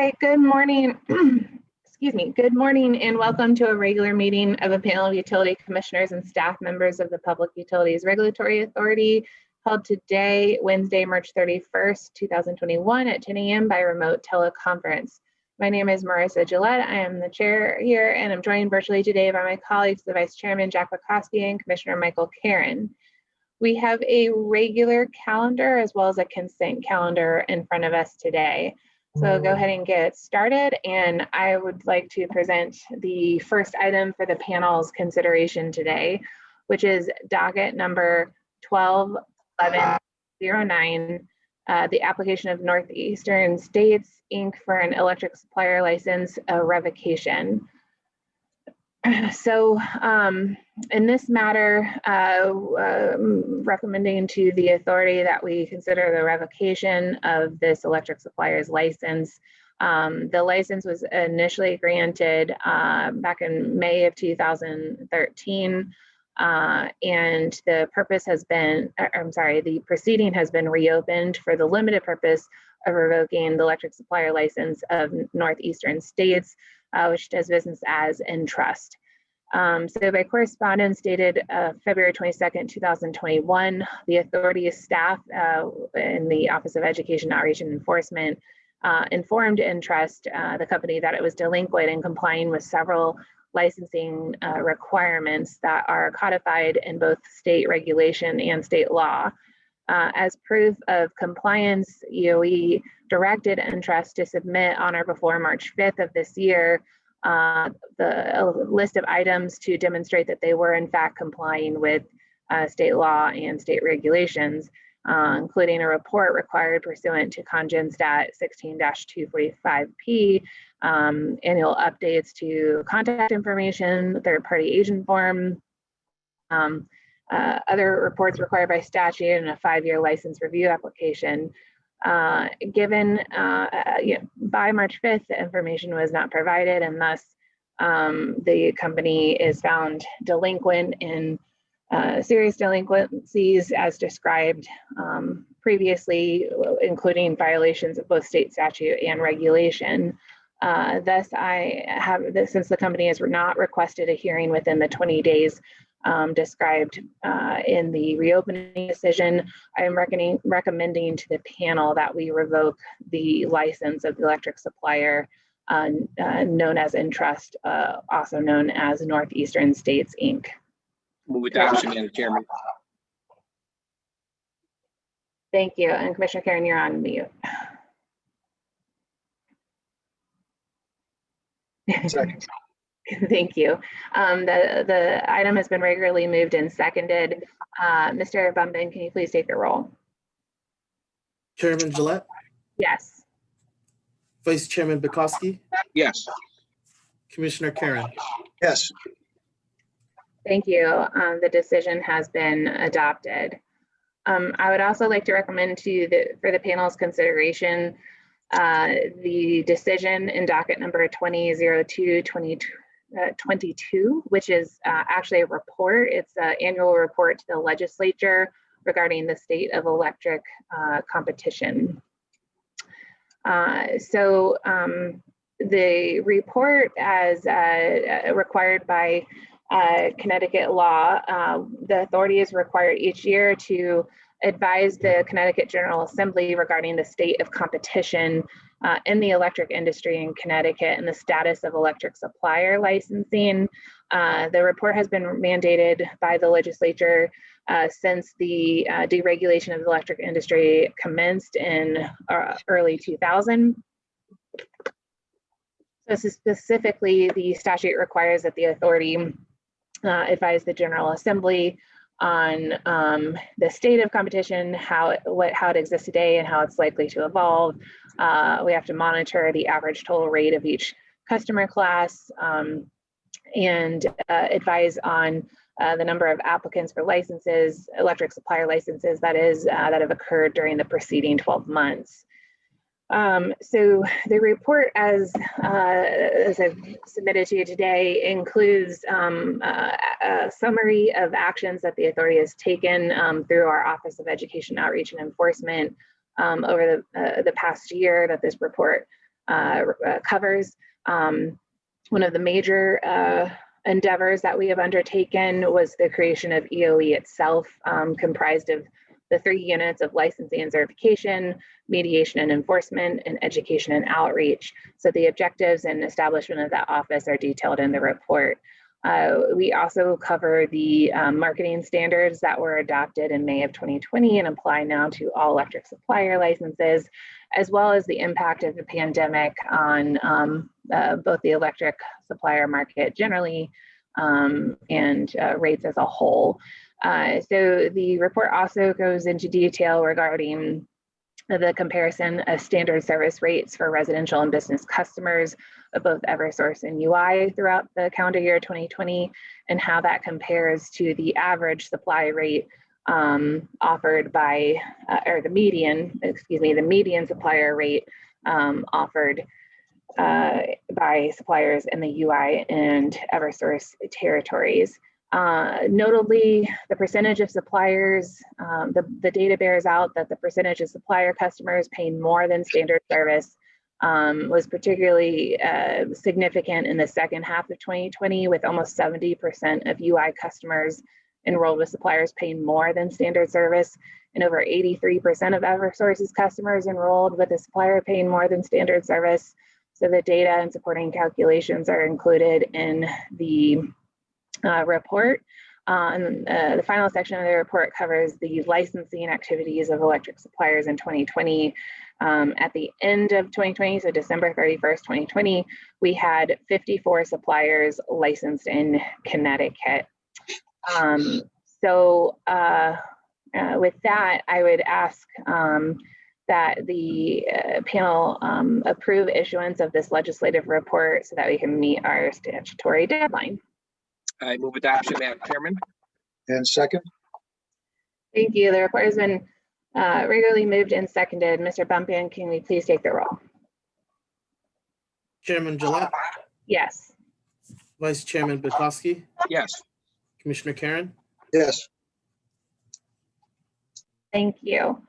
right, good morning. Excuse me. Good morning and welcome to a regular meeting of a panel of utility commissioners and staff members of the Public Utilities Regulatory Authority held today, Wednesday, March 31st, 2021 at 10 a.m. by remote teleconference. My name is Marissa Gillette. I am the chair here and I'm joined virtually today by my colleagues, the Vice Chairman, Jack Wachowski, and Commissioner Michael Karen. We have a regular calendar as well as a consent calendar in front of us today. So go ahead and get started. And I would like to present the first item for the panel's consideration today, which is docket number 121109, the application of Northeastern States, Inc. for an electric supplier license revocation. So in this matter, recommending to the authority that we consider the revocation of this electric supplier's license. The license was initially granted back in May of 2013, and the purpose has been, the proceeding has been reopened for the limited purpose of revoking the electric supplier license of Northeastern States, which does business as in trust. So by correspondence dated February 22nd, 2021, the authority's staff in the Office of Education, Outreach, and Enforcement informed Entrust, the company, that it was delinquent in complying with several licensing requirements that are codified in both state regulation and state law. As proof of compliance, EOE directed Entrust to submit on or before March 5th of this year the list of items to demonstrate that they were in fact complying with state law and state regulations, including a report required pursuant to Congenstat 16-245P, annual updates to contact information, third-party agent form, other reports required by statute, and a 5-year license review application. Given by March 5th, the information was not provided, and thus the company is found delinquent in serious delinquencies as described previously, including violations of both state statute and regulation. Thus, since the company has not requested a hearing within the 20 days described in the reopening decision, I am recommending to the panel that we revoke the license of the electric supplier known as Entrust, also known as Northeastern States, Inc. Move adoption, Madam Chairman. Thank you. And Commissioner Karen, you're on mute. Second. Thank you. The item has been regularly moved and seconded. Mr. Bumpin, can you please take the roll? Chairman Gillette? Yes. Vice Chairman Bukowski? Yes. Commissioner Karen? Yes. Thank you. The decision has been adopted. I would also like to recommend for the panel's consideration the decision in docket number 20-02-22, which is actually a report. It's an annual report to the legislature regarding the state of electric competition. The report, as required by Connecticut law, the authority is required each year to advise the Connecticut General Assembly regarding the state of competition in the electric industry in Connecticut and the status of electric supplier licensing. The report has been mandated by the legislature since the deregulation of the electric industry commenced in early 2000. So specifically, the statute requires that the authority advise the General Assembly on the state of competition, how it exists today and how it's likely to evolve. We have to monitor the average total rate of each customer class and advise on the number of applicants for licenses, electric supplier licenses, that have occurred during the preceding 12 months. So the report, as I've submitted to you today, includes a summary of actions that the authority has taken through our Office of Education, Outreach, and Enforcement over the past year that this report covers. One of the major endeavors that we have undertaken was the creation of EOE itself, comprised of the 3 units of licensing and certification, mediation and enforcement, and education and outreach. So the objectives and establishment of that office are detailed in the report. We also cover the marketing standards that were adopted in May of 2020 and apply now to all electric supplier licenses, as well as the impact of the pandemic on both the electric supplier market generally and rates as a whole. So the report also goes into detail regarding the comparison of standard service rates for residential and business customers of both Eversource and UI throughout the calendar year 2020, and how that compares to the average supply rate offered by, or the median supplier rate offered by suppliers in the UI and Eversource territories. Notably, the percentage of suppliers, the data bears out that the percentage of supplier customers paying more than standard service was particularly significant in the second half of 2020, with almost 70% of UI customers enrolled with suppliers paying more than standard service, and over 83% of Eversource's customers enrolled with a supplier paying more than standard service. So the data and supporting calculations are included in the report. And the final section of the report covers the licensing activities of electric suppliers in 2020. At the end of 2020, so December 31st, 2020, we had 54 suppliers licensed in Connecticut. With that, I would ask that the panel approve issuance of this legislative report so that we can meet our statutory deadline. I move adoption, Madam Chairman. And second? Thank you. The report has been regularly moved and seconded. Mr. Bumpian, can we please take the roll? Chairman Gillette, Yes. Vice Chairman Bukowski, Yes. Commissioner Karen, Yes. Thank you.